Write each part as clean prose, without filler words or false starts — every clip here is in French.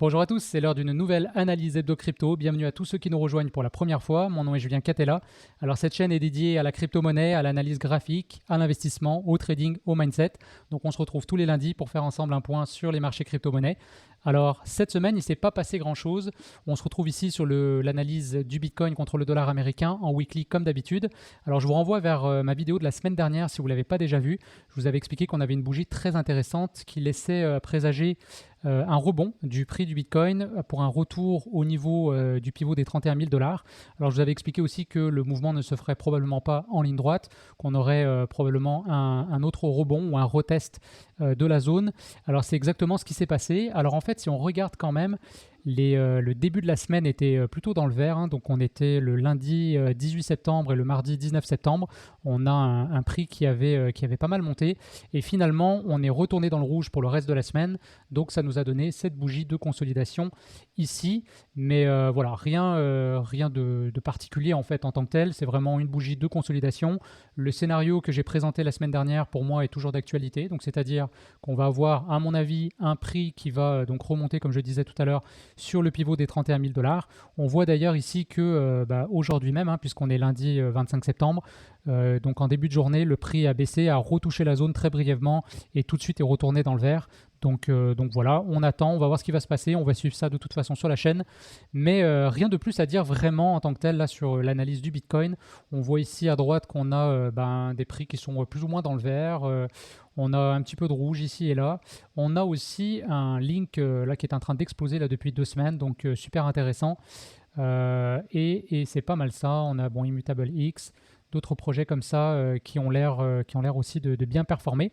Bonjour à tous, c'est l'heure d'une nouvelle analyse hebdo crypto. Bienvenue à tous ceux qui nous rejoignent pour la première fois. Mon nom est Julien Catella. Alors cette chaîne est dédiée à la crypto-monnaie, à l'analyse graphique, à l'investissement, au trading, au mindset. Donc on se retrouve tous les lundis pour faire ensemble un point sur les marchés crypto-monnaies. Alors cette semaine, il ne s'est pas passé grand-chose. On se retrouve ici sur l'analyse du Bitcoin contre le dollar américain en weekly comme d'habitude. Alors je vous renvoie vers ma vidéo de la semaine dernière si vous ne l'avez pas déjà vue. Je vous avais expliqué qu'on avait une bougie très intéressante qui laissait présager un rebond du prix du Bitcoin pour un retour au niveau du pivot des 31 000 $. Alors je vous avais expliqué aussi que le mouvement ne se ferait probablement pas en ligne droite, qu'on aurait probablement un autre rebond ou un retest de la zone. Alors c'est exactement ce qui s'est passé. Alors en fait, si on regarde quand même, le début de la semaine était plutôt dans le vert, hein. Donc on était le lundi 18 septembre et le mardi 19 septembre. On a un prix qui avait pas mal monté et finalement on est retourné dans le rouge pour le reste de la semaine. Donc ça nous a donné cette bougie de consolidation ici. Mais voilà, rien de particulier en fait en tant que tel. C'est vraiment une bougie de consolidation. Le scénario que j'ai présenté la semaine dernière pour moi est toujours d'actualité. Donc c'est-à-dire qu'on va avoir à mon avis un prix qui va donc remonter comme je disais tout à l'heure sur le pivot des 31 000 $. On voit d'ailleurs ici que aujourd'hui même, hein, puisqu'on est lundi 25 septembre, donc en début de journée, le prix a baissé, a retouché la zone très brièvement et tout de suite est retourné dans le vert. Donc voilà, on attend, on va voir ce qui va se passer, on va suivre ça de toute façon sur la chaîne. Mais rien de plus à dire vraiment en tant que tel là sur l'analyse du Bitcoin. On voit ici à droite qu'on a des prix qui sont plus ou moins dans le vert. On a un petit peu de rouge ici et là. On a aussi un link là qui est en train d'exploser là depuis 2 semaines, donc super intéressant. Et c'est pas mal ça. On a Immutable X, d'autres projets comme ça qui ont l'air aussi de bien performer.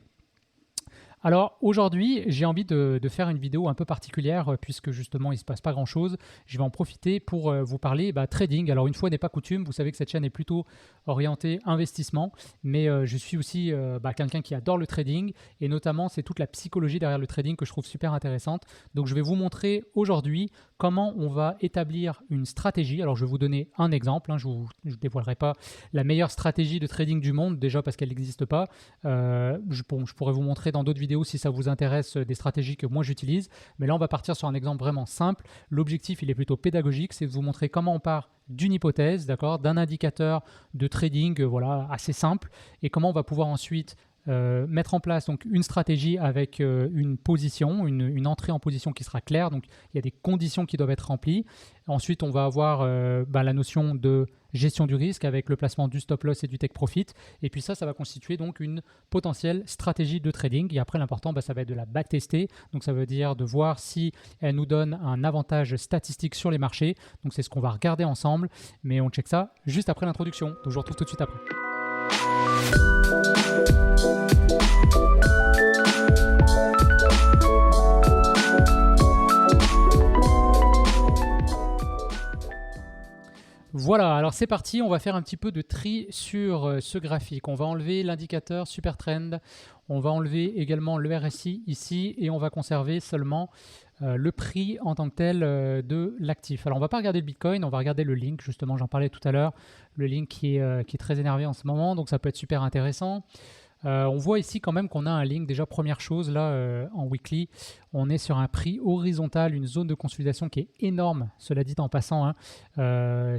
Alors aujourd'hui, j'ai envie de faire une vidéo un peu particulière puisque justement il ne se passe pas grand chose. Je vais en profiter pour vous parler trading. Alors une fois n'est pas coutume, vous savez que cette chaîne est plutôt orientée investissement, mais je suis aussi quelqu'un qui adore le trading et notamment c'est toute la psychologie derrière le trading que je trouve super intéressante. Donc je vais vous montrer aujourd'hui comment on va établir une stratégie. Alors je vais vous donner un exemple, hein. Je ne dévoilerai pas la meilleure stratégie de trading du monde déjà parce qu'elle n'existe pas. Je pourrais vous montrer dans d'autres vidéos si ça vous intéresse des stratégies que moi j'utilise, mais là on va partir sur un exemple vraiment simple. L'objectif il est plutôt pédagogique, c'est de vous montrer comment on part d'une hypothèse, d'accord, d'un indicateur de trading voilà, assez simple et comment on va pouvoir ensuite mettre en place donc une stratégie avec une position, une entrée en position qui sera claire, donc il y a des conditions qui doivent être remplies. Ensuite on va avoir la notion de gestion du risque avec le placement du stop loss et du take profit, et puis ça va constituer donc une potentielle stratégie de trading. Et après l'important ça va être de la backtester, donc ça veut dire de voir si elle nous donne un avantage statistique sur les marchés. Donc c'est ce qu'on va regarder ensemble, mais on check ça juste après l'introduction, donc je vous retrouve tout de suite après. Voilà, alors c'est parti, on va faire un petit peu de tri sur ce graphique. On va enlever l'indicateur Super Trend, on va enlever également le RSI ici et on va conserver seulement le prix en tant que tel de l'actif. Alors on ne va pas regarder le Bitcoin, on va regarder le link, justement j'en parlais tout à l'heure, le link qui est très énervé en ce moment, donc ça peut être super intéressant. On voit ici quand même qu'on a un link, déjà première chose là en weekly, on est sur un prix horizontal, une zone de consolidation qui est énorme, cela dit en passant, hein.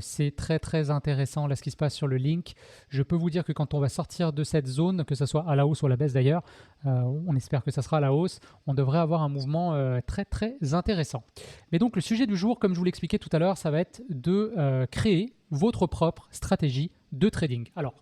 C'est très très intéressant là ce qui se passe sur le link. Je peux vous dire que quand on va sortir de cette zone, que ce soit à la hausse ou à la baisse d'ailleurs, on espère que ça sera à la hausse, on devrait avoir un mouvement très très intéressant. Mais donc le sujet du jour, comme je vous l'expliquais tout à l'heure, ça va être de créer votre propre stratégie de trading. Alors,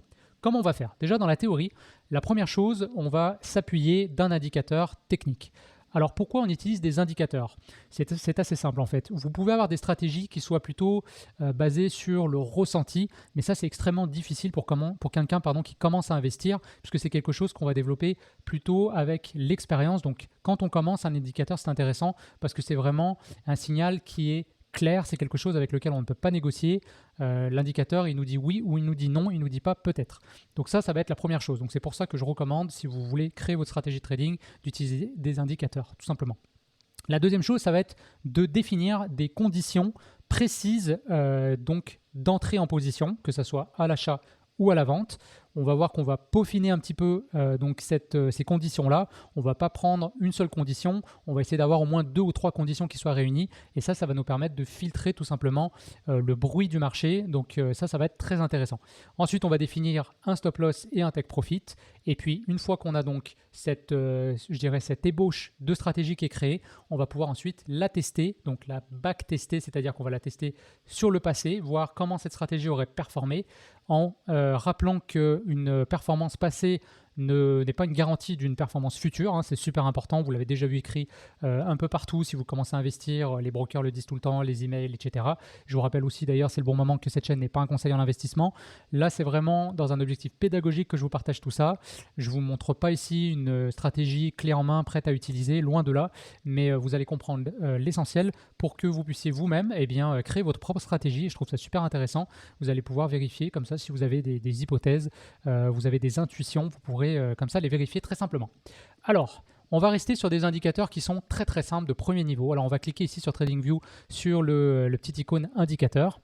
comment on va faire? Déjà dans la théorie, la première chose, on va s'appuyer d'un indicateur technique. Alors pourquoi on utilise des indicateurs? C'est assez simple en fait. Vous pouvez avoir des stratégies qui soient plutôt basées sur le ressenti, mais ça c'est extrêmement difficile pour quelqu'un qui commence à investir, puisque c'est quelque chose qu'on va développer plutôt avec l'expérience. Donc quand on commence un indicateur, c'est intéressant parce que c'est vraiment un signal qui est clair, c'est quelque chose avec lequel on ne peut pas négocier. L'indicateur, il nous dit oui ou il nous dit non, il ne nous dit pas peut-être. Donc ça va être la première chose. Donc c'est pour ça que je recommande, si vous voulez créer votre stratégie de trading, d'utiliser des indicateurs, tout simplement. La deuxième chose, ça va être de définir des conditions précises donc d'entrée en position, que ce soit à l'achat ou à la vente. on va voir qu'on va peaufiner un petit peu donc ces conditions-là. On ne va pas prendre une seule condition, on va essayer d'avoir au moins 2 ou 3 conditions qui soient réunies. Et ça va nous permettre de filtrer tout simplement le bruit du marché. Donc ça va être très intéressant. Ensuite, on va définir un stop loss et un take profit. Et puis, une fois qu'on a donc cette ébauche de stratégie qui est créée, on va pouvoir ensuite la tester, donc la back-tester, c'est-à-dire qu'on va la tester sur le passé, voir comment cette stratégie aurait performé, en rappelant qu'une performance passée n'est pas une garantie d'une performance future, hein, c'est super important, vous l'avez déjà vu écrit un peu partout si vous commencez à investir, les brokers le disent tout le temps, les emails, etc. Je vous rappelle aussi d'ailleurs, c'est le bon moment, que cette chaîne n'est pas un conseil en investissement. Là, c'est vraiment dans un objectif pédagogique que je vous partage tout ça. Je ne vous montre pas ici une stratégie clé en main prête à utiliser, loin de là, mais vous allez comprendre l'essentiel pour que vous puissiez vous-même créer votre propre stratégie. Je trouve ça super intéressant. Vous allez pouvoir vérifier comme ça si vous avez des hypothèses, vous avez des intuitions, vous pourrez comme ça les vérifier très simplement. Alors, on va rester sur des indicateurs qui sont très très simples de premier niveau. Alors, on va cliquer ici sur TradingView sur le petit icône indicateur.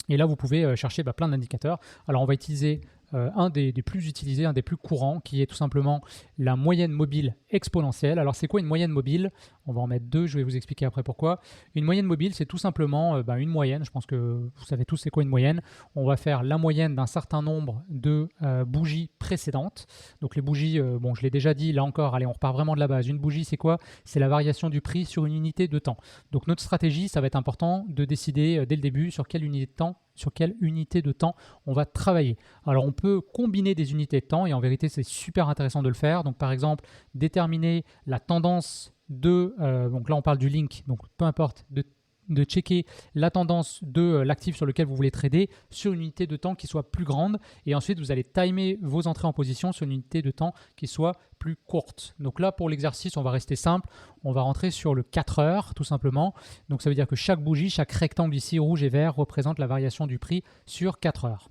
Et là, vous pouvez chercher plein d'indicateurs. Alors, on va utiliser un des plus utilisés, un des plus courants, qui est tout simplement la moyenne mobile exponentielle. Alors, c'est quoi une moyenne mobile? On va en mettre 2, je vais vous expliquer après pourquoi. Une moyenne mobile, c'est tout simplement une moyenne. Je pense que vous savez tous c'est quoi une moyenne. On va faire la moyenne d'un certain nombre de bougies précédentes. Donc, les bougies, je l'ai déjà dit, là encore, allez, on repart vraiment de la base. Une bougie, c'est quoi? C'est la variation du prix sur une unité de temps. Donc, notre stratégie, ça va être important de décider dès le début sur quelle unité de temps on va travailler. Alors, on peut combiner des unités de temps et en vérité, c'est super intéressant de le faire. Donc, par exemple, déterminer la tendance donc là, on parle du link, donc peu importe, de checker la tendance de l'actif sur lequel vous voulez trader sur une unité de temps qui soit plus grande et ensuite vous allez timer vos entrées en position sur une unité de temps qui soit plus courte. Donc là, pour l'exercice, on va rester simple, on va rentrer sur le 4 heures tout simplement. Donc ça veut dire que chaque bougie, chaque rectangle ici rouge et vert représente la variation du prix sur 4 heures.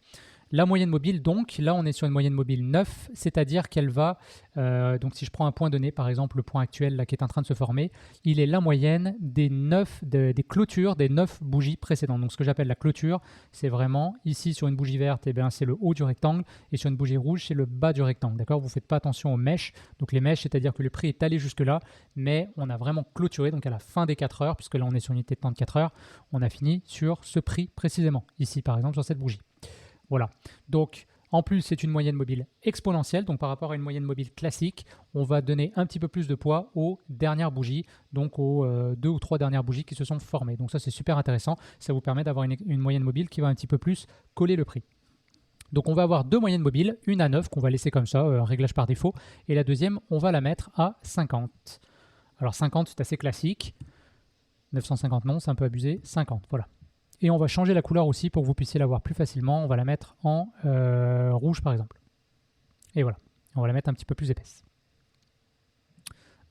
La moyenne mobile, donc, là on est sur une moyenne mobile 9, c'est-à-dire qu'elle va, donc si je prends un point donné, par exemple le point actuel là, qui est en train de se former, il est la moyenne des clôtures des 9 bougies précédentes. Donc ce que j'appelle la clôture, c'est vraiment ici sur une bougie verte, c'est le haut du rectangle, et sur une bougie rouge, c'est le bas du rectangle. D'accord? Vous ne faites pas attention aux mèches. Donc les mèches, c'est-à-dire que le prix est allé jusque-là, mais on a vraiment clôturé, donc à la fin des 4 heures, puisque là on est sur une unité de temps de 4 heures, on a fini sur ce prix précisément, ici par exemple sur cette bougie. Voilà, donc en plus c'est une moyenne mobile exponentielle, donc par rapport à une moyenne mobile classique, on va donner un petit peu plus de poids aux dernières bougies, donc aux 2 ou 3 dernières bougies qui se sont formées. Donc ça c'est super intéressant, ça vous permet d'avoir une moyenne mobile qui va un petit peu plus coller le prix. Donc on va avoir 2 moyennes mobiles, une à 9 qu'on va laisser comme ça, réglage par défaut, et la deuxième on va la mettre à 50. Alors 50 c'est assez classique, 950 non, c'est un peu abusé, 50, voilà. Et on va changer la couleur aussi pour que vous puissiez la voir plus facilement. On va la mettre en rouge par exemple. Et voilà, on va la mettre un petit peu plus épaisse.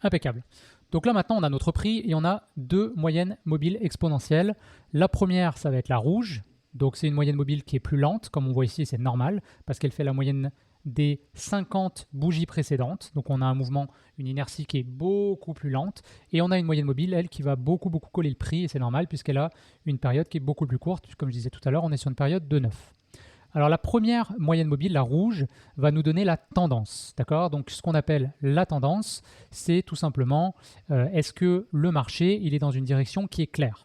Impeccable. Donc là maintenant on a notre prix et on a 2 moyennes mobiles exponentielles. La première ça va être la rouge. Donc c'est une moyenne mobile qui est plus lente. Comme on voit ici c'est normal parce qu'elle fait la moyenne des 50 bougies précédentes. Donc on a un mouvement, une inertie qui est beaucoup plus lente. Et on a une moyenne mobile, elle, qui va beaucoup coller le prix. Et c'est normal puisqu'elle a une période qui est beaucoup plus courte. Comme je disais tout à l'heure, on est sur une période de 9. Alors la première moyenne mobile, la rouge, va nous donner la tendance. D'accord? Donc ce qu'on appelle la tendance, c'est tout simplement est-ce que le marché il est dans une direction qui est claire.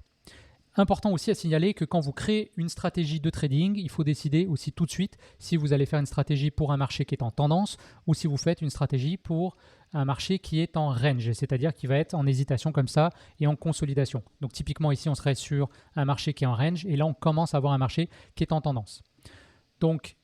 Important aussi à signaler que quand vous créez une stratégie de trading, il faut décider aussi tout de suite si vous allez faire une stratégie pour un marché qui est en tendance ou si vous faites une stratégie pour un marché qui est en range, c'est-à-dire qui va être en hésitation comme ça et en consolidation. Donc typiquement ici, on serait sur un marché qui est en range et là, on commence à avoir un marché qui est en tendance. Donc,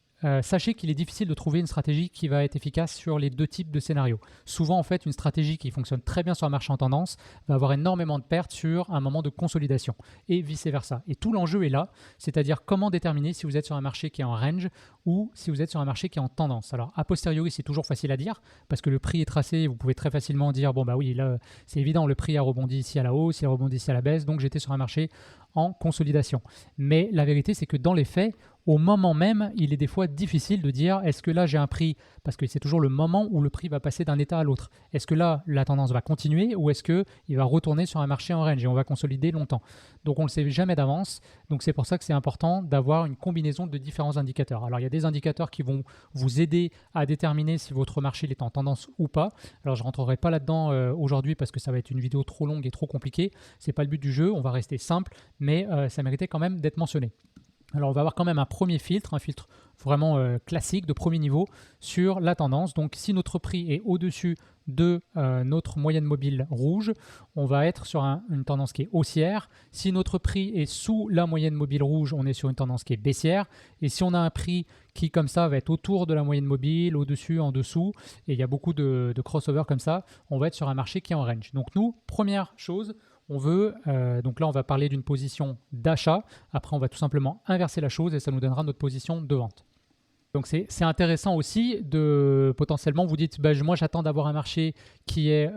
sachez qu'il est difficile de trouver une stratégie qui va être efficace sur les 2 types de scénarios. Souvent, en fait, une stratégie qui fonctionne très bien sur un marché en tendance va avoir énormément de pertes sur un moment de consolidation et vice-versa. Et tout l'enjeu est là, c'est-à-dire comment déterminer si vous êtes sur un marché qui est en range ou si vous êtes sur un marché qui est en tendance. Alors, a posteriori, c'est toujours facile à dire parce que le prix est tracé, vous pouvez très facilement dire, bon bah oui, là, c'est évident, le prix a rebondi ici à la hausse, il a rebondi ici à la baisse, donc j'étais sur un marché en consolidation. Mais la vérité, c'est que dans les faits, au moment même, il est des fois difficile de dire est-ce que là j'ai un prix, parce que c'est toujours le moment où le prix va passer d'un état à l'autre. Est-ce que là la tendance va continuer ou est-ce qu'il va retourner sur un marché en range et on va consolider longtemps. Donc on ne le sait jamais d'avance. Donc c'est pour ça que c'est important d'avoir une combinaison de différents indicateurs. Alors il y a des indicateurs qui vont vous aider à déterminer si votre marché est en tendance ou pas. Alors je ne rentrerai pas là-dedans aujourd'hui parce que ça va être une vidéo trop longue et trop compliquée. Ce n'est pas le but du jeu, on va rester simple, mais ça méritait quand même d'être mentionné. Alors on va avoir quand même un premier filtre, un filtre vraiment classique de premier niveau sur la tendance. Donc si notre prix est au-dessus de notre moyenne mobile rouge, on va être sur une tendance qui est haussière. Si notre prix est sous la moyenne mobile rouge, on est sur une tendance qui est baissière. Et si on a un prix qui comme ça va être autour de la moyenne mobile, au-dessus, en dessous, et il y a beaucoup de crossover comme ça, on va être sur un marché qui est en range. Donc nous, première chose, on veut, donc là on va parler d'une position d'achat, après on va tout simplement inverser la chose et ça nous donnera notre position de vente. Donc c'est intéressant aussi de potentiellement vous dites moi j'attends d'avoir un marché qui est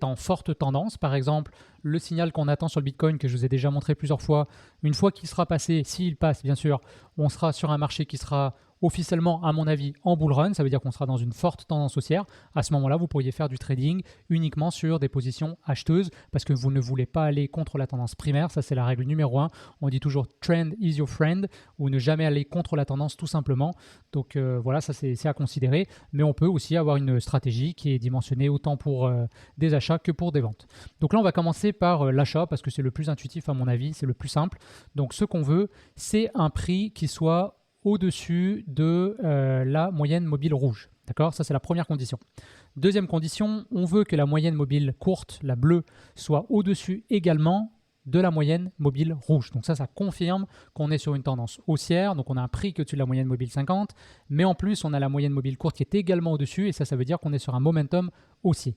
en forte tendance. Par exemple, le signal qu'on attend sur le Bitcoin que je vous ai déjà montré plusieurs fois, une fois qu'il sera passé, s'il passe bien sûr, on sera sur un marché qui sera officiellement, à mon avis, en bull run. Ça veut dire qu'on sera dans une forte tendance haussière. À ce moment-là, vous pourriez faire du trading uniquement sur des positions acheteuses parce que vous ne voulez pas aller contre la tendance primaire. Ça, c'est la règle numéro 1. On dit toujours trend is your friend ou ne jamais aller contre la tendance tout simplement. Donc voilà, ça c'est à considérer. Mais on peut aussi avoir une stratégie qui est dimensionnée autant pour des achats que pour des ventes. Donc là, on va commencer par l'achat parce que c'est le plus intuitif à mon avis, c'est le plus simple. Donc ce qu'on veut, c'est un prix qui soit au-dessus de la moyenne mobile rouge. D'accord ? Ça, c'est la première condition. Deuxième condition, on veut que la moyenne mobile courte, la bleue, soit au-dessus également de la moyenne mobile rouge. Donc ça confirme qu'on est sur une tendance haussière. Donc on a un prix que au-dessus de la moyenne mobile 50, mais en plus, on a la moyenne mobile courte qui est également au-dessus et ça veut dire qu'on est sur un momentum haussier.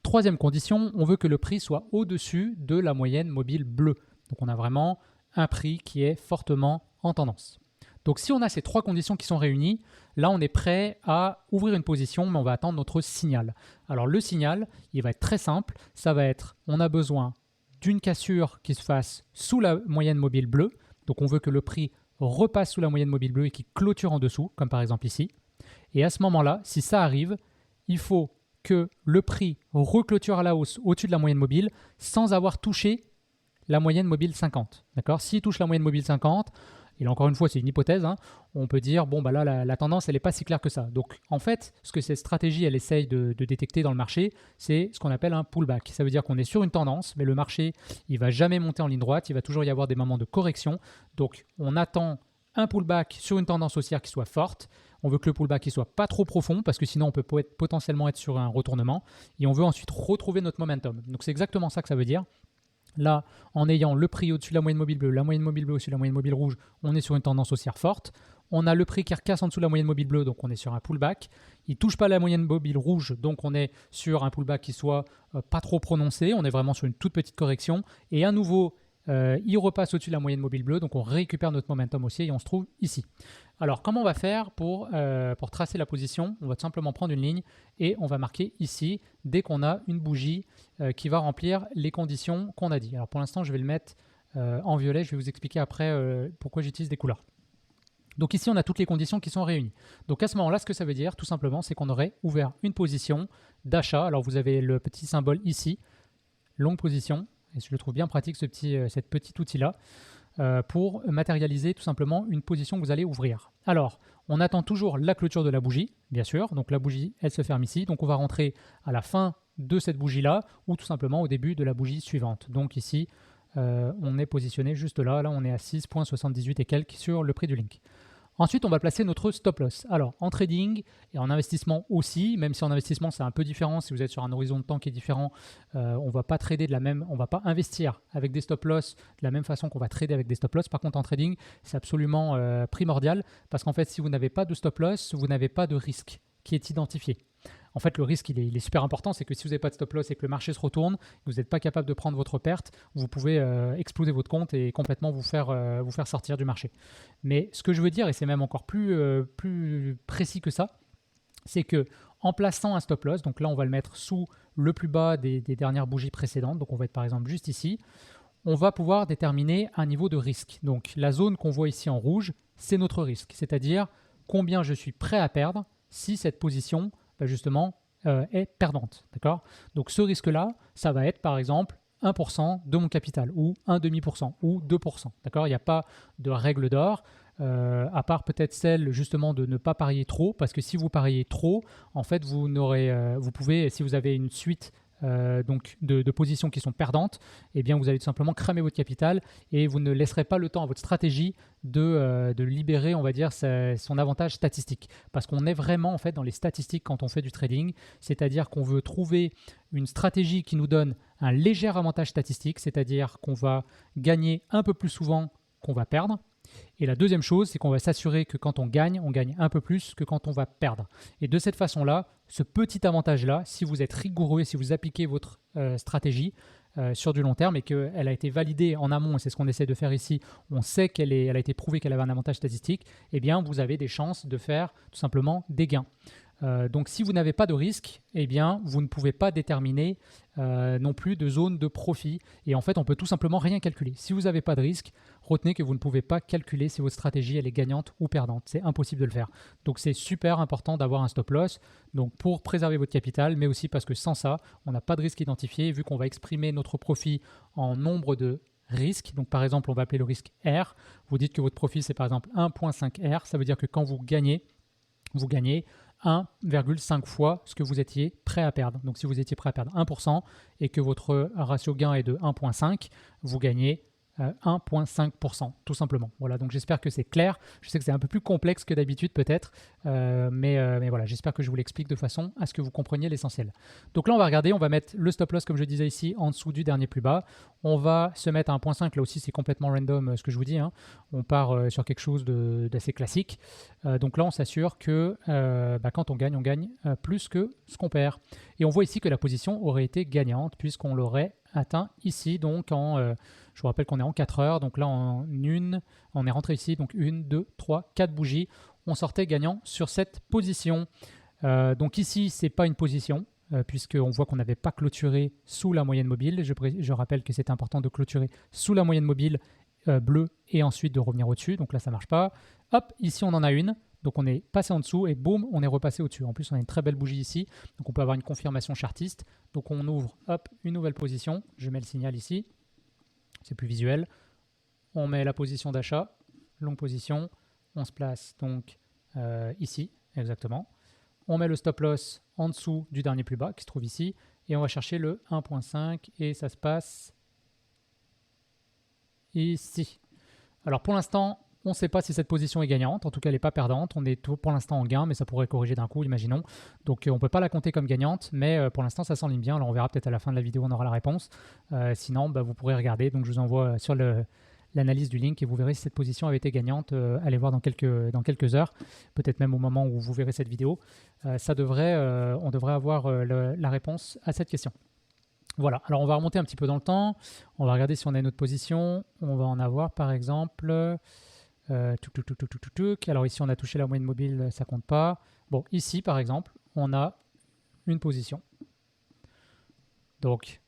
Troisième condition, on veut que le prix soit au-dessus de la moyenne mobile bleue. Donc on a vraiment un prix qui est fortement en tendance. Donc si on a ces trois conditions qui sont réunies, là on est prêt à ouvrir une position, mais on va attendre notre signal. Alors le signal, il va être très simple, ça va être, on a besoin d'une cassure qui se fasse sous la moyenne mobile bleue, donc on veut que le prix repasse sous la moyenne mobile bleue et qu'il clôture en dessous, comme par exemple ici. Et à ce moment-là, si ça arrive, il faut que le prix reclôture à la hausse au-dessus de la moyenne mobile sans avoir touché la moyenne mobile 50. D'accord ? S'il touche la moyenne mobile 50, et là, encore une fois, c'est une hypothèse, hein, on peut dire, bon, bah là, la tendance, elle n'est pas si claire que ça. Donc, en fait, ce que cette stratégie, elle essaye de détecter dans le marché, c'est ce qu'on appelle un pullback. Ça veut dire qu'on est sur une tendance, mais le marché, il ne va jamais monter en ligne droite, il va toujours y avoir des moments de correction. Donc, on attend un pullback sur une tendance haussière qui soit forte. On veut que le pullback ne soit pas trop profond, parce que sinon, on peut potentiellement être sur un retournement. Et on veut ensuite retrouver notre momentum. Donc, c'est exactement ça que ça veut dire. Là, en ayant le prix au-dessus de la moyenne mobile bleue, la moyenne mobile bleue au-dessus de la moyenne mobile rouge, on est sur une tendance haussière forte. On a le prix qui recasse en dessous de la moyenne mobile bleue, donc on est sur un pullback. Il ne touche pas la moyenne mobile rouge, donc on est sur un pullback qui soit pas trop prononcé. On est vraiment sur une toute petite correction. Et à nouveau, il repasse au-dessus de la moyenne mobile bleue, donc on récupère notre momentum haussier et on se trouve ici. Alors, comment on va faire pour tracer la position ? On va tout simplement prendre une ligne et on va marquer ici dès qu'on a une bougie qui va remplir les conditions qu'on a dit. Alors, pour l'instant, je vais le mettre en violet. Je vais vous expliquer après pourquoi j'utilise des couleurs. Donc ici, on a toutes les conditions qui sont réunies. Donc à ce moment-là, ce que ça veut dire, tout simplement, c'est qu'on aurait ouvert une position d'achat. Alors, vous avez le petit symbole ici, longue position. Et je le trouve bien pratique, cet petit outil-là. Pour matérialiser tout simplement une position que vous allez ouvrir. Alors, on attend toujours la clôture de la bougie, bien sûr. Donc la bougie, elle se ferme ici. Donc on va rentrer à la fin de cette bougie-là ou tout simplement au début de la bougie suivante. Donc ici, on est positionné juste là. Là, on est à 6,78 et quelques sur le prix du link. Ensuite, on va placer notre stop loss. Alors, en trading et en investissement aussi, même si en investissement, c'est un peu différent, si vous êtes sur un horizon de temps qui est différent, on ne va pas trader on va pas investir avec des stop loss de la même façon qu'on va trader avec des stop loss. Par contre, en trading, c'est absolument primordial parce qu'en fait, si vous n'avez pas de stop loss, vous n'avez pas de risque qui est identifié. En fait, le risque, il est super important, c'est que si vous n'avez pas de stop loss et que le marché se retourne, que vous n'êtes pas capable de prendre votre perte, vous pouvez exploser votre compte et complètement vous faire sortir du marché. Mais ce que je veux dire, et c'est même encore plus précis que ça, c'est que en plaçant un stop loss, donc là on va le mettre sous le plus bas des dernières bougies précédentes, donc on va être par exemple juste ici, on va pouvoir déterminer un niveau de risque. Donc la zone qu'on voit ici en rouge, c'est notre risque, c'est-à-dire combien je suis prêt à perdre si cette position justement est perdante. D'accord? Donc ce risque-là, ça va être par exemple 1% de mon capital ou 1,5% ou 2%. D'accord? Il n'y a pas de règle d'or. À part peut-être celle justement de ne pas parier trop, parce que si vous pariez trop, en fait vous pouvez, si vous avez une suite donc de positions qui sont perdantes, eh bien vous allez tout simplement cramer votre capital et vous ne laisserez pas le temps à votre stratégie de libérer, on va dire, son avantage statistique. Parce qu'on est vraiment en fait dans les statistiques quand on fait du trading, c'est-à-dire qu'on veut trouver une stratégie qui nous donne un léger avantage statistique, c'est-à-dire qu'on va gagner un peu plus souvent qu'on va perdre. Et la deuxième chose, c'est qu'on va s'assurer que quand on gagne un peu plus que quand on va perdre. Et de cette façon-là, ce petit avantage-là, si vous êtes rigoureux, si vous appliquez votre stratégie sur du long terme et qu'elle a été validée en amont, et c'est ce qu'on essaie de faire ici, on sait elle a été prouvée qu'elle avait un avantage statistique, eh bien vous avez des chances de faire tout simplement des gains. Donc si vous n'avez pas de risque, eh bien vous ne pouvez pas déterminer non plus de zone de profit. Et en fait, on peut tout simplement rien calculer. Si vous n'avez pas de risque, retenez que vous ne pouvez pas calculer si votre stratégie elle est gagnante ou perdante. C'est impossible de le faire. Donc c'est super important d'avoir un stop loss, donc pour préserver votre capital, mais aussi parce que sans ça, on n'a pas de risque identifié, vu qu'on va exprimer notre profit en nombre de risques. Donc par exemple, on va appeler le risque R. Vous dites que votre profit c'est par exemple 1,5 R. Ça veut dire que quand vous gagnez 1,5 fois ce que vous étiez prêt à perdre. Donc si vous étiez prêt à perdre 1% et que votre ratio gain est de 1,5, vous gagnez 1,5% tout simplement. Voilà, donc j'espère que c'est clair. Je sais que c'est un peu plus complexe que d'habitude peut-être, mais voilà, j'espère que je vous l'explique de façon à ce que vous compreniez l'essentiel. Donc là, on va regarder, on va mettre le stop loss comme je disais ici en dessous du dernier plus bas. On va se mettre à 1,5, là aussi c'est complètement random ce que je vous dis, hein. On part sur quelque chose d'assez classique. Donc là, on s'assure que quand on gagne plus que ce qu'on perd. Et on voit ici que la position aurait été gagnante puisqu'on l'aurait atteint ici, donc je vous rappelle qu'on est en 4 heures, donc là on est rentré ici, donc 1, 2, 3, 4 bougies, on sortait gagnant sur cette position. Donc ici, c'est pas une position, puisqu'on voit qu'on n'avait pas clôturé sous la moyenne mobile. Je rappelle que c'est important de clôturer sous la moyenne mobile bleue et ensuite de revenir au-dessus, donc là ça marche pas. Hop, ici on en a une. Donc on est passé en dessous et boum, on est repassé au-dessus. En plus, on a une très belle bougie ici. Donc on peut avoir une confirmation chartiste. Donc on ouvre, hop, une nouvelle position. Je mets le signal ici. C'est plus visuel. On met la position d'achat, longue position. On se place donc ici, exactement. On met le stop loss en dessous du dernier plus bas qui se trouve ici. Et on va chercher le 1.5 et ça se passe ici. Alors pour l'instant, on ne sait pas si cette position est gagnante, en tout cas elle n'est pas perdante, on est pour l'instant en gain, mais ça pourrait corriger d'un coup, imaginons. Donc on ne peut pas la compter comme gagnante, mais pour l'instant ça s'enligne bien, alors on verra peut-être à la fin de la vidéo, on aura la réponse. Sinon, vous pourrez regarder, donc je vous envoie sur l'analyse du link et vous verrez si cette position avait été gagnante, allez voir dans quelques heures, peut-être même au moment où vous verrez cette vidéo. On devrait avoir la réponse à cette question. Voilà, alors on va remonter un petit peu dans le temps, on va regarder si on a une autre position, on va en avoir par exemple... Alors ici on a touché la moyenne mobile, ça compte pas. Bon, ici par exemple, on a une position. Donc,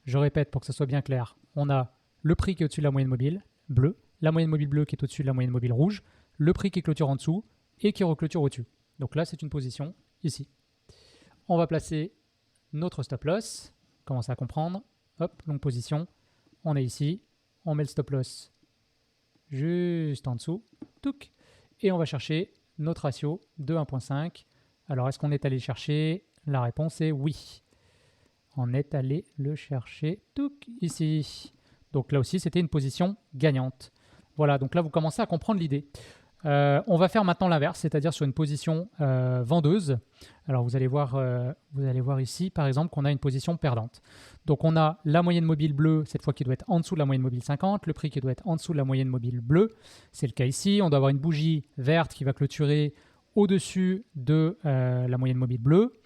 je répète pour que ça soit bien clair, on a le prix qui est au-dessus de la moyenne mobile bleue, la moyenne mobile bleue qui est au-dessus de la moyenne mobile rouge, le prix qui clôture en dessous et qui reclôture au-dessus. Donc là, c'est une position ici. On va placer notre stop loss, commencez à comprendre. Hop, longue position, on est ici, on met le stop loss juste en dessous, touc, et on va chercher notre ratio de 1.5. Alors, est-ce qu'on est allé chercher? La réponse est oui. On est allé le chercher, touc, ici. Donc là aussi, c'était une position gagnante. Voilà, donc là, vous commencez à comprendre l'idée. On va faire maintenant l'inverse, c'est-à-dire sur une position vendeuse. Alors vous allez voir ici, par exemple, qu'on a une position perdante. Donc on a la moyenne mobile bleue, cette fois qui doit être en dessous de la moyenne mobile 50, le prix qui doit être en dessous de la moyenne mobile bleue. C'est le cas ici. On doit avoir une bougie verte qui va clôturer au-dessus de la moyenne mobile bleue.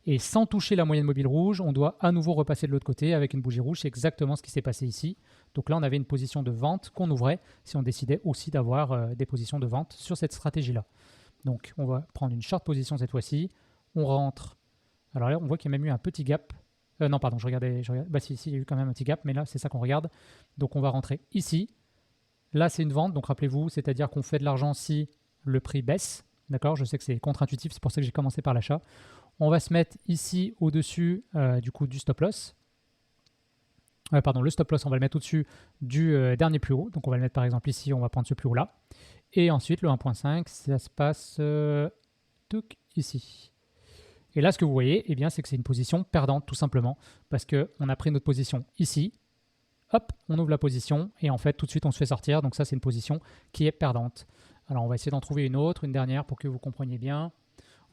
Et sans toucher la moyenne mobile rouge, on doit à nouveau repasser de l'autre côté avec une bougie rouge. C'est exactement ce qui s'est passé ici. Donc là, on avait une position de vente qu'on ouvrait si on décidait aussi d'avoir des positions de vente sur cette stratégie-là. Donc on va prendre une short position cette fois-ci. On rentre. Alors là, on voit qu'il y a même eu un petit gap Non, pardon, bah si, il y a eu quand même un petit gap, mais là, c'est ça qu'on regarde. Donc, on va rentrer ici. Là, c'est une vente, donc rappelez-vous, c'est-à-dire qu'on fait de l'argent si le prix baisse. D'accord? Je sais que c'est contre-intuitif, c'est pour ça que j'ai commencé par l'achat. On va se mettre ici au-dessus du coup du stop loss. Pardon, le stop loss, on va le mettre au-dessus du dernier plus haut. Donc, on va le mettre par exemple ici, on va prendre ce plus haut-là. Et ensuite, le 1.5, ça se passe ici. Et là, ce que vous voyez, eh bien, c'est que c'est une position perdante, tout simplement, parce qu'on a pris notre position ici. Hop, on ouvre la position et en fait, tout de suite, on se fait sortir. Donc ça, c'est une position qui est perdante. Alors, on va essayer d'en trouver une autre, une dernière, pour que vous compreniez bien.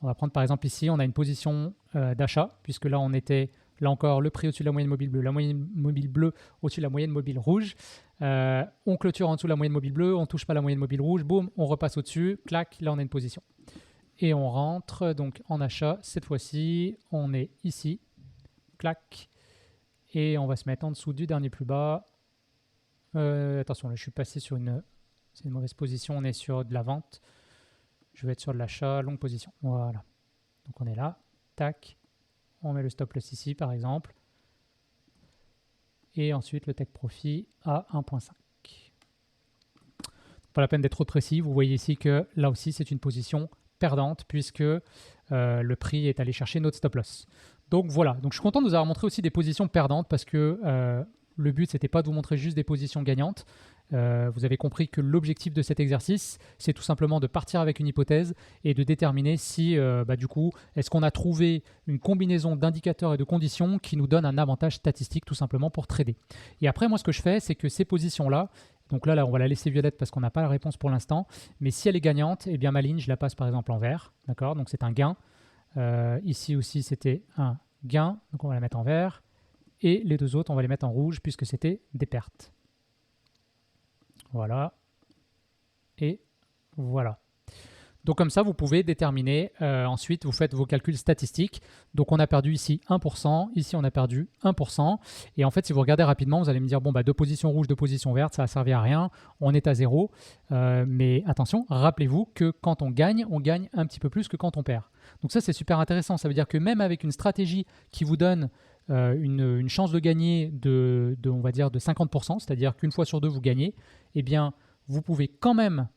On va prendre par exemple ici, on a une position d'achat, puisque là, on était, là encore, le prix au-dessus de la moyenne mobile bleue, la moyenne mobile bleue au-dessus de la moyenne mobile rouge. On clôture en dessous de la moyenne mobile bleue, on ne touche pas la moyenne mobile rouge, boum, on repasse au-dessus, clac, là, on a une position. Et on rentre donc en achat. Cette fois-ci, on est ici, clac, et on va se mettre en dessous du dernier plus bas. Attention, là, je suis passé sur c'est une mauvaise position, on est sur de la vente. Je vais être sur de l'achat, longue position. Voilà. Donc on est là, tac. On met le stop loss ici, par exemple. Et ensuite, le take profit à 1.5. Pas la peine d'être trop précis. Vous voyez ici que là aussi, c'est une position perdante puisque le prix est allé chercher notre stop loss. Donc voilà. Donc je suis content de vous avoir montré aussi des positions perdantes parce que le but, c'était pas de vous montrer juste des positions gagnantes. Vous avez compris que l'objectif de cet exercice, c'est tout simplement de partir avec une hypothèse et de déterminer si, du coup, est-ce qu'on a trouvé une combinaison d'indicateurs et de conditions qui nous donne un avantage statistique tout simplement pour trader. Et après, moi, ce que je fais, c'est que ces positions-là, donc là, on va la laisser violette parce qu'on n'a pas la réponse pour l'instant, mais si elle est gagnante, eh bien ma ligne, je la passe par exemple en vert, d'accord? Donc c'est un gain. Ici aussi, c'était un gain, donc on va la mettre en vert. Et les deux autres, on va les mettre en rouge puisque c'était des pertes. Voilà. Et voilà. Donc comme ça, vous pouvez déterminer, ensuite vous faites vos calculs statistiques. Donc on a perdu ici 1%, ici on a perdu 1%. Et en fait, si vous regardez rapidement, vous allez me dire, bon, deux positions rouges, deux positions vertes, ça n'a servi à rien, on est à 0. Mais attention, rappelez-vous que quand on gagne un petit peu plus que quand on perd. Donc ça, c'est super intéressant. Ça veut dire que même avec une stratégie qui vous donne une chance de gagner on va dire de 50%, c'est-à-dire qu'une fois sur deux, vous gagnez, eh bien, vous pouvez quand même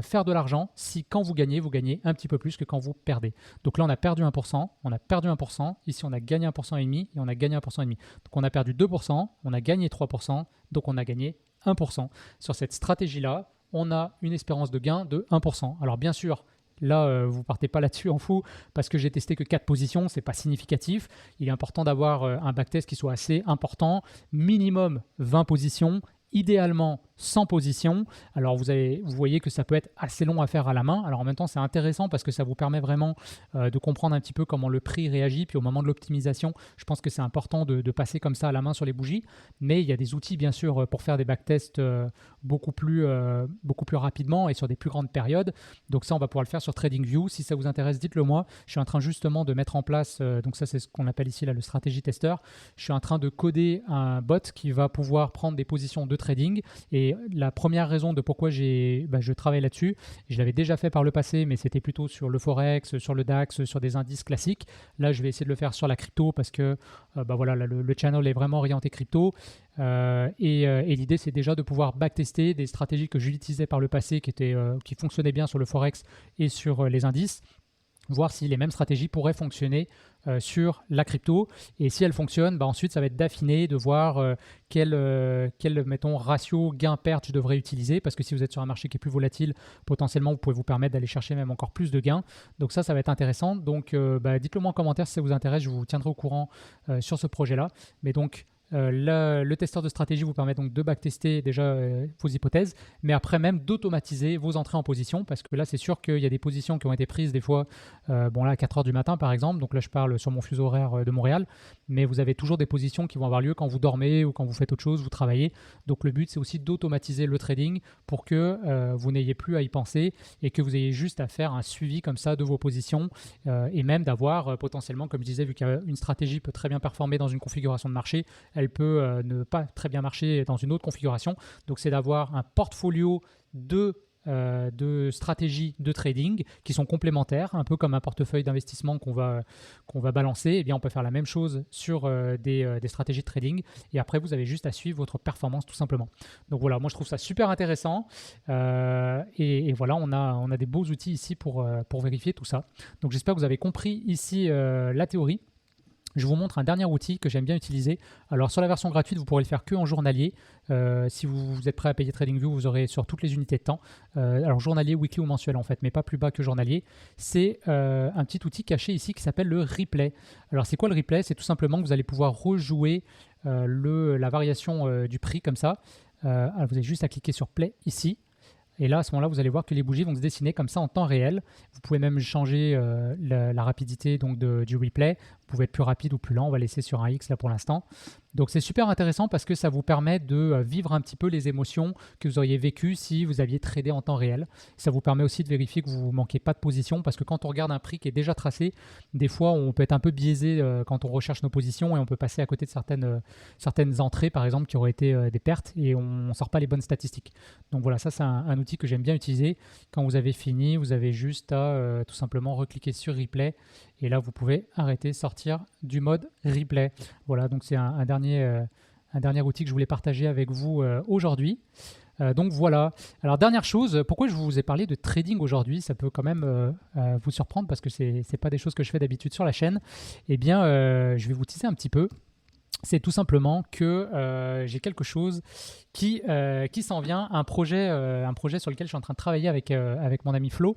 faire de l'argent si quand vous gagnez un petit peu plus que quand vous perdez. Donc là, on a perdu 1%, on a perdu 1%, ici on a gagné 1,5% et on a gagné 1,5%. Donc on a perdu 2%, on a gagné 3%, donc on a gagné 1%. Sur cette stratégie-là, on a une espérance de gain de 1%. Alors bien sûr, là, vous ne partez pas là-dessus en fou parce que j'ai testé que 4 positions, ce n'est pas significatif. Il est important d'avoir un backtest qui soit assez important, minimum 20 positions, idéalement 100 positions. Alors vous voyez que ça peut être assez long à faire à la main. Alors en même temps, c'est intéressant parce que ça vous permet vraiment de comprendre un petit peu comment le prix réagit. Puis au moment de l'optimisation, je pense que c'est important de passer comme ça à la main sur les bougies. Mais il y a des outils, bien sûr, pour faire des backtests beaucoup plus rapidement et sur des plus grandes périodes. Donc ça, on va pouvoir le faire sur TradingView. Si ça vous intéresse, dites-le moi. Je suis en train justement de mettre en place, donc ça c'est ce qu'on appelle ici là, le stratégie tester. Je suis en train de coder un bot qui va pouvoir prendre des positions de trading. Et la première raison de pourquoi je travaille là-dessus, je l'avais déjà fait par le passé, mais c'était plutôt sur le Forex, sur le DAX, sur des indices classiques. Là, je vais essayer de le faire sur la crypto parce que voilà, le channel est vraiment orienté crypto. Et l'idée, c'est déjà de pouvoir backtester des stratégies que j'utilisais par le passé qui fonctionnaient bien sur le Forex et sur les indices, voir si les mêmes stratégies pourraient fonctionner sur la crypto. Et si elles fonctionnent, ensuite, ça va être d'affiner, de voir quel mettons, ratio gain-perte je devrais utiliser. Parce que si vous êtes sur un marché qui est plus volatile, potentiellement, vous pouvez vous permettre d'aller chercher même encore plus de gains. Donc ça va être intéressant. Donc, dites-le moi en commentaire si ça vous intéresse. Je vous tiendrai au courant sur ce projet-là. Mais donc, le testeur de stratégie vous permet donc de backtester déjà vos hypothèses, mais après même d'automatiser vos entrées en position, parce que là c'est sûr qu'il y a des positions qui ont été prises des fois, là à 4h du matin par exemple, donc là je parle sur mon fuseau horaire de Montréal, mais vous avez toujours des positions qui vont avoir lieu quand vous dormez ou quand vous faites autre chose, vous travaillez. Donc le but c'est aussi d'automatiser le trading pour que vous n'ayez plus à y penser et que vous ayez juste à faire un suivi comme ça de vos positions et même d'avoir potentiellement, comme je disais, vu qu'une stratégie peut très bien performer dans une configuration de marché, elle peut ne pas très bien marcher dans une autre configuration. Donc, c'est d'avoir un portfolio de de stratégies de trading qui sont complémentaires, un peu comme un portefeuille d'investissement qu'on va balancer. Eh bien, on peut faire la même chose sur des stratégies de trading et après, vous avez juste à suivre votre performance tout simplement. Donc voilà, moi je trouve ça super intéressant et voilà, on a des beaux outils ici pour vérifier tout ça. Donc j'espère que vous avez compris ici la théorie. Je vous montre un dernier outil que j'aime bien utiliser. Alors sur la version gratuite, vous pourrez le faire que en journalier. Si vous êtes prêt à payer TradingView, vous aurez sur toutes les unités de temps. Alors journalier, weekly ou mensuel en fait, mais pas plus bas que journalier. C'est un petit outil caché ici qui s'appelle le replay. Alors c'est quoi le replay? C'est tout simplement que vous allez pouvoir rejouer la variation du prix comme ça. Alors vous avez juste à cliquer sur play ici. Et là, à ce moment-là, vous allez voir que les bougies vont se dessiner comme ça en temps réel. Vous pouvez même changer la rapidité donc, du replay. Vous pouvez être plus rapide ou plus lent. On va laisser sur un X là pour l'instant. Donc c'est super intéressant parce que ça vous permet de vivre un petit peu les émotions que vous auriez vécues si vous aviez tradé en temps réel. Ça vous permet aussi de vérifier que vous ne manquez pas de position parce que quand on regarde un prix qui est déjà tracé, des fois on peut être un peu biaisé quand on recherche nos positions et on peut passer à côté de certaines entrées par exemple qui auraient été des pertes et on ne sort pas les bonnes statistiques. Donc voilà, ça c'est un outil que j'aime bien utiliser. Quand vous avez fini, vous avez juste à tout simplement recliquer sur replay et là vous pouvez arrêter, sortir du mode replay. Voilà, donc c'est un dernier outil que je voulais partager avec vous aujourd'hui. Donc voilà. Alors dernière chose, pourquoi je vous ai parlé de trading aujourd'hui? Ça peut quand même vous surprendre parce que c'est pas des choses que je fais d'habitude sur la chaîne. Eh bien, je vais vous teaser un petit peu. C'est tout simplement que j'ai quelque chose qui s'en vient, un projet sur lequel je suis en train de travailler avec mon ami Flo.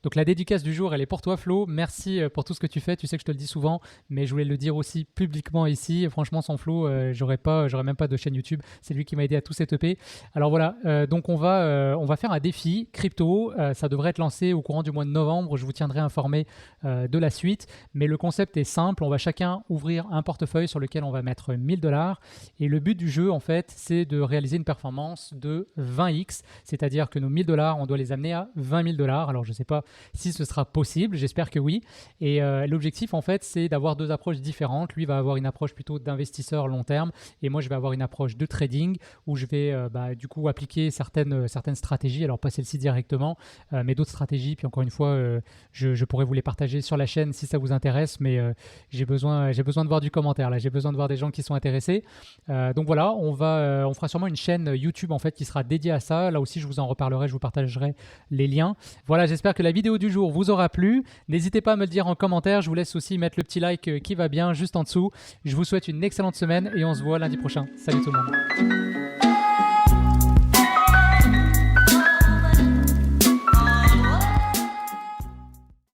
Donc la dédicace du jour, elle est pour toi Flo. Merci pour tout ce que tu fais. Tu sais que je te le dis souvent, mais je voulais le dire aussi publiquement ici. Franchement, sans Flo, j'aurais même pas de chaîne YouTube. C'est lui qui m'a aidé à tout setuper. Alors voilà, donc on va faire un défi crypto. Ça devrait être lancé au courant du mois de novembre. Je vous tiendrai informé de la suite. Mais le concept est simple. On va chacun ouvrir un portefeuille sur lequel on va mettre 1000$. Et le but du jeu, en fait, c'est de réaliser une performance de 20x. C'est-à-dire que nos 1000$, on doit les amener à 20 000$. Alors je ne sais pas si ce sera possible, j'espère que oui. Et l'objectif, en fait, c'est d'avoir deux approches différentes. Lui va avoir une approche plutôt d'investisseur long terme et moi, je vais avoir une approche de trading où je vais du coup appliquer certaines stratégies. Alors, pas celle-ci directement, mais d'autres stratégies. Puis encore une fois, je pourrais vous les partager sur la chaîne si ça vous intéresse, mais j'ai besoin de voir du commentaire. Là, j'ai besoin de voir des gens qui sont intéressés. Donc voilà, on fera sûrement une chaîne YouTube en fait qui sera dédiée à ça. Là aussi, je vous en reparlerai, je vous partagerai les liens. Voilà, j'espère que la vidéo du jour vous aura plu. N'hésitez pas à me le dire en commentaire. Je vous laisse aussi mettre le petit like qui va bien juste en dessous. Je vous souhaite une excellente semaine et on se voit lundi prochain. Salut tout le monde.